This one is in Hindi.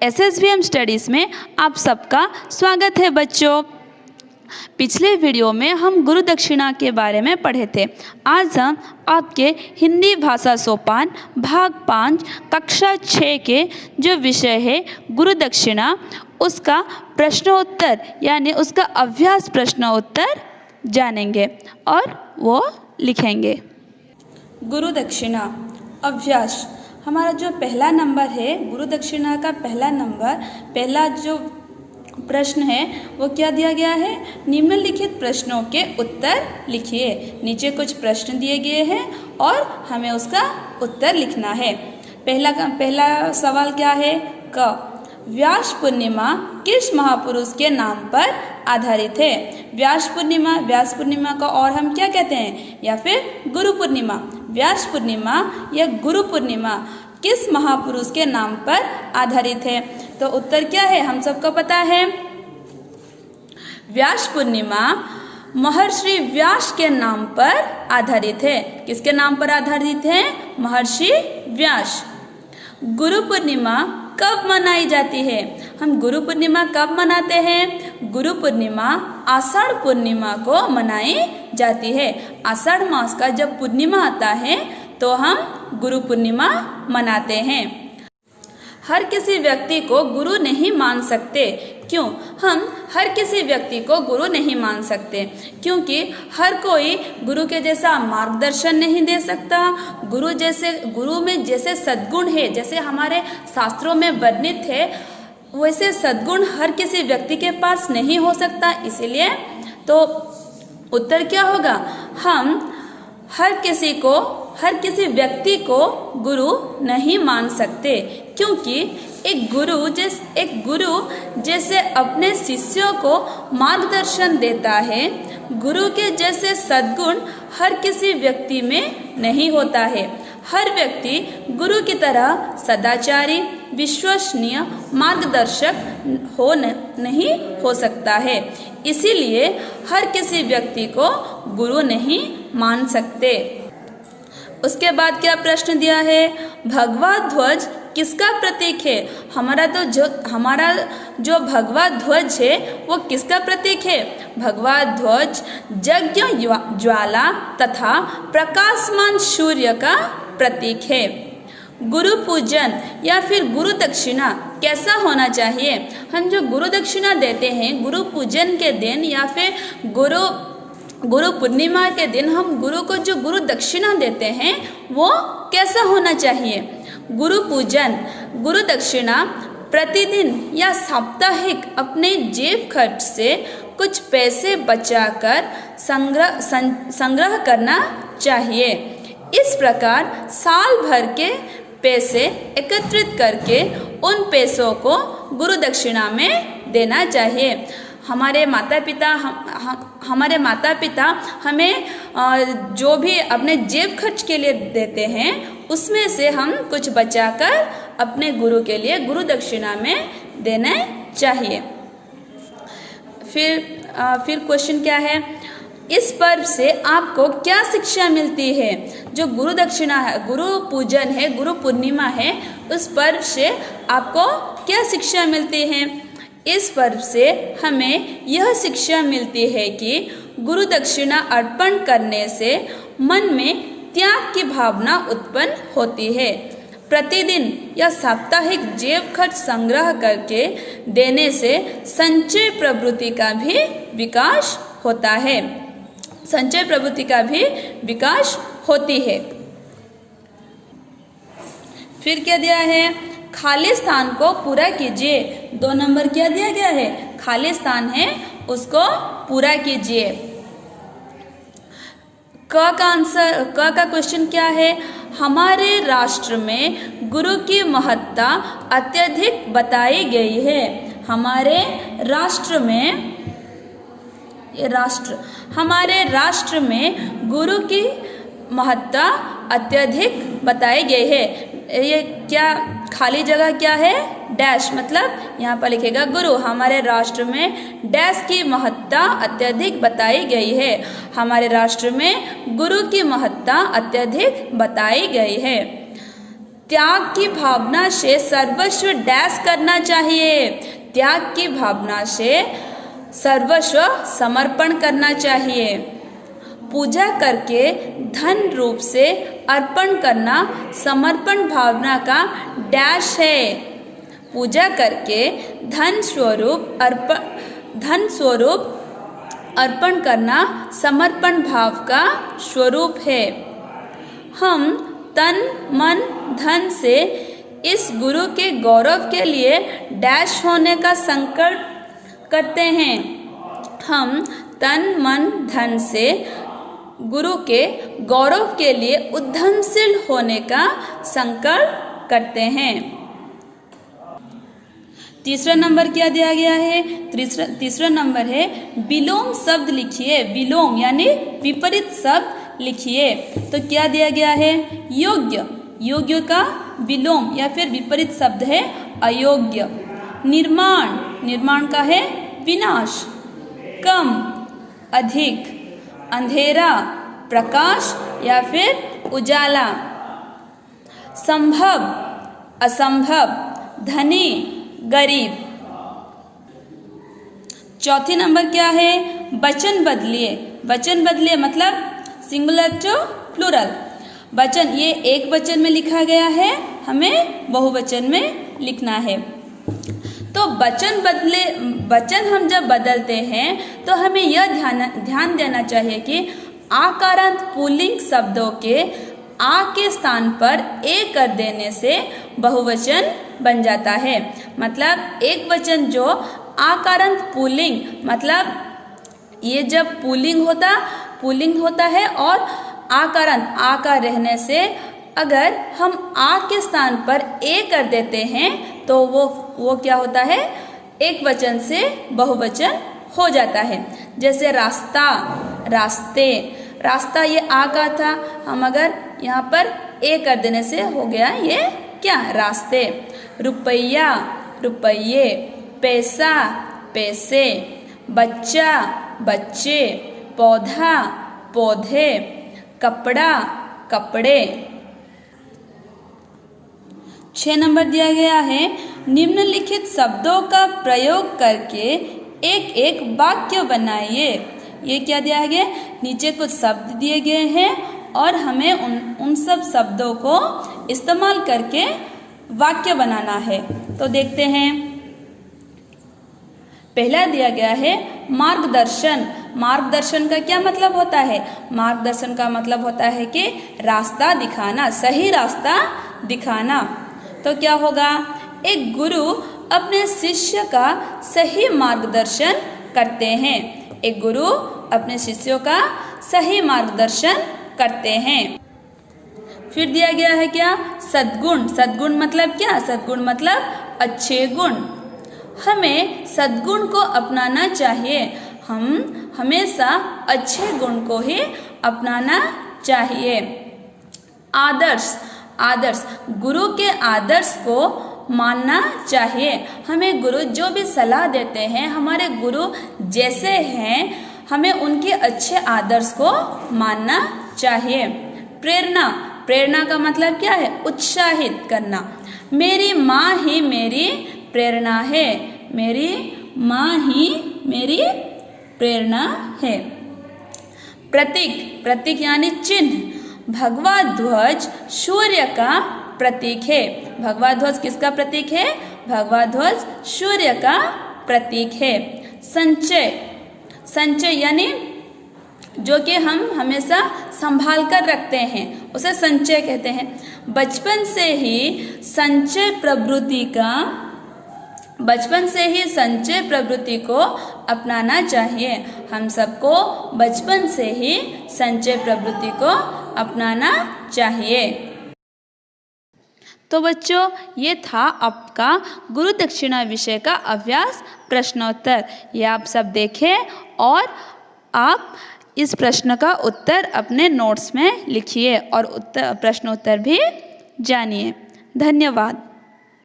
SSVM स्टडीज़ में आप सबका स्वागत है बच्चों। पिछले वीडियो में हम गुरु दक्षिणा के बारे में पढ़े थे। आज हम आपके हिंदी भाषा सोपान भाग 5 कक्षा 6 के जो विषय है गुरु दक्षिणा, उसका प्रश्नोत्तर यानी उसका अभ्यास प्रश्नोत्तर जानेंगे और वो लिखेंगे। गुरु दक्षिणा अभ्यास, हमारा जो पहला नंबर है गुरु दक्षिणा का पहला जो प्रश्न है वो क्या दिया गया है? निम्नलिखित प्रश्नों के उत्तर लिखिए। नीचे कुछ प्रश्न दिए गए हैं और हमें उसका उत्तर लिखना है। पहला सवाल क्या है? क व्यास पूर्णिमा किस महापुरुष के नाम पर आधारित है? व्यास पूर्णिमा को और हम क्या कहते हैं? या फिर गुरु पूर्णिमा। व्यास पूर्णिमा या गुरु पूर्णिमा किस महापुरुष के नाम पर आधारित है? तो उत्तर क्या है? हम सबको पता है, व्यास पूर्णिमा महर्षि व्यास के नाम पर आधारित है। किसके नाम पर आधारित है? महर्षि व्यास। गुरु पूर्णिमा कब मनाई जाती है? हम गुरु पूर्णिमा कब मनाते हैं? गुरु पूर्णिमा आषाढ़ पूर्णिमा को मनाई जाती है। आषाढ़ मास का जब पूर्णिमा आता है तो हम गुरु पूर्णिमा मनाते हैं। हर किसी व्यक्ति को गुरु नहीं मान सकते। क्यों हम हर किसी व्यक्ति को गुरु नहीं मान सकते? क्योंकि हर कोई गुरु के जैसा मार्गदर्शन नहीं दे सकता। गुरु में जैसे सद्गुण है, जैसे हमारे शास्त्रों में वर्णित है, वैसे सद्गुण हर किसी व्यक्ति के पास नहीं हो सकता। इसीलिए तो उत्तर क्या होगा? हम हर किसी व्यक्ति को गुरु नहीं मान सकते, क्योंकि एक गुरु जैसे अपने शिष्यों को मार्गदर्शन देता है, गुरु के जैसे सद्गुण हर किसी व्यक्ति में नहीं होता है। हर व्यक्ति गुरु की तरह सदाचारी, विश्वसनीय, मार्गदर्शक नहीं हो सकता है। इसीलिए हर किसी व्यक्ति को गुरु नहीं मान सकते। उसके बाद क्या प्रश्न दिया है? भगवा ध्वज किसका प्रतीक है? हमारा जो भगवा ध्वज है वो किसका प्रतीक है? भगवा ध्वज यज्ञ ज्वाला तथा प्रकाशमान सूर्य का प्रतीक है। गुरु पूजन या फिर गुरु दक्षिणा कैसा होना चाहिए? हम जो गुरु दक्षिणा देते हैं गुरु पूजन के दिन या फिर गुरु पूर्णिमा के दिन हम गुरु को जो गुरु दक्षिणा देते हैं वो कैसा होना चाहिए? गुरु पूजन, गुरु दक्षिणा प्रतिदिन या साप्ताहिक अपने जेब खर्च से कुछ पैसे बचाकर संग्रह करना चाहिए। इस प्रकार साल भर के पैसे एकत्रित करके उन पैसों को गुरु दक्षिणा में देना चाहिए। हमारे माता पिता हमें जो भी अपने जेब खर्च के लिए देते हैं उसमें से हम कुछ बचाकर अपने गुरु के लिए गुरु दक्षिणा में देना चाहिए। फिर क्वेश्चन क्या है? इस पर्व से आपको क्या शिक्षा मिलती है? जो गुरु दक्षिणा है, गुरु पूजन है, गुरु पूर्णिमा है, उस पर्व से आपको क्या शिक्षा मिलती है? इस पर्व से हमें यह शिक्षा मिलती है कि गुरु दक्षिणा अर्पण करने से मन में त्याग की भावना उत्पन्न होती है। प्रतिदिन या साप्ताहिक जेब खर्च संग्रह करके देने से संचय प्रवृत्ति का भी विकास होता है। संचय प्रवृत्ति का भी विकास होती है। फिर क्या दिया है? खाली स्थान को पूरा कीजिए। 2 नंबर क्या दिया गया है? खाली स्थान है उसको पूरा कीजिए। क का क्वेश्चन क्या है? हमारे राष्ट्र में गुरु की महत्ता अत्यधिक बताई गई है। हमारे राष्ट्र में गुरु की महत्ता अत्यधिक बताई गई है। ये क्या खाली जगह क्या है? डैश, मतलब यहाँ पर लिखेगा गुरु। हमारे राष्ट्र में डैश की महत्ता अत्यधिक बताई गई है। हमारे राष्ट्र में गुरु की महत्ता अत्यधिक बताई गई है। त्याग की भावना से सर्वस्व डैश करना चाहिए। त्याग की भावना से सर्वस्व समर्पण करना चाहिए। पूजा करके धन रूप से अर्पण करना समर्पण भावना का डैश है। पूजा करके धन स्वरूप अर्पण करना समर्पण भाव का स्वरूप है। हम तन मन धन से इस गुरु के गौरव के लिए डैश होने का संकल्प करते हैं। हम तन मन धन से गुरु के गौरव के लिए उद्यमशील होने का संकल्प करते हैं। तीसरा नंबर क्या दिया गया है? तीसरा नंबर है विलोम शब्द लिखिए। विलोम यानी विपरीत शब्द लिखिए। तो क्या दिया गया है? योग्य। योग्य का विलोम या फिर विपरीत शब्द है अयोग्य। निर्माण। निर्माण का है विनाश। कम, अधिक। अंधेरा, प्रकाश या फिर उजाला। संभव, असंभव। धनी, गरीब। चौथी नंबर क्या है? वचन बदलिए। वचन बदलिए मतलब सिंगुलर टू प्लूरल। वचन ये एक वचन में लिखा गया है, हमें बहुवचन में लिखना है। तो वचन हम जब बदलते हैं तो हमें यह ध्यान देना चाहिए कि आकारांत पुल्लिंग शब्दों के आ के स्थान पर ए कर देने से बहुवचन बन जाता है। मतलब एक वचन जो आकारांत पुल्लिंग, मतलब ये जब पुल्लिंग होता है और आकारांत आकार रहने से अगर हम आ के स्थान पर ए कर देते हैं तो वो क्या होता है? एक वचन से बहुवचन हो जाता है। जैसे रास्ता, रास्ते। रास्ता ये आ का था, हम अगर यहाँ पर ए कर देने से हो गया ये क्या? रास्ते। रुपया, रुपये। पैसा, पैसे। बच्चा, बच्चे। पौधा, पौधे। कपड़ा, कपड़े। 6 नंबर दिया गया है निम्नलिखित शब्दों का प्रयोग करके एक एक वाक्य बनाइए। ये क्या दिया गया? नीचे कुछ शब्द दिए गए हैं और हमें उन सब शब्दों को इस्तेमाल करके वाक्य बनाना है। तो देखते हैं। पहला दिया गया है मार्गदर्शन। मार्गदर्शन का क्या मतलब होता है? मार्गदर्शन का मतलब होता है कि रास्ता दिखाना, सही रास्ता दिखाना। तो क्या होगा? एक गुरु अपने शिष्य का सही मार्गदर्शन करते हैं। एक गुरु अपने शिष्यों का सही मार्गदर्शन करते हैं। फिर दिया गया है क्या? सद्गुण। सद्गुण मतलब क्या? सद्गुण मतलब अच्छे गुण। हमें सद्गुण को अपनाना चाहिए। हम हमेशा अच्छे गुण को ही अपनाना चाहिए। आदर्श। आदर्श, गुरु के आदर्श को मानना चाहिए। हमें गुरु जो भी सलाह देते हैं, हमारे गुरु जैसे हैं, हमें उनके अच्छे आदर्श को मानना चाहिए। प्रेरणा। प्रेरणा का मतलब क्या है? उत्साहित करना। मेरी माँ ही मेरी प्रेरणा है। मेरी माँ ही मेरी प्रेरणा है। प्रतीक। प्रतीक यानी चिन्ह। भगवा ध्वज सूर्य का प्रतीक है। भगवा ध्वज किसका प्रतीक है? भगवा ध्वज सूर्य का प्रतीक है। संचय। संचय यानी जो कि हम हमेशा संभाल कर रखते हैं, उसे संचय कहते हैं। बचपन से ही संचय प्रवृत्ति को अपनाना चाहिए। हम सबको बचपन से ही संचय प्रवृत्ति को अपनाना चाहिए। तो बच्चों, ये था आपका गुरु दक्षिणा विषय का अभ्यास प्रश्नोत्तर। ये आप सब देखें और आप इस प्रश्न का उत्तर अपने नोट्स में लिखिए और प्रश्नोत्तर भी जानिए। धन्यवाद।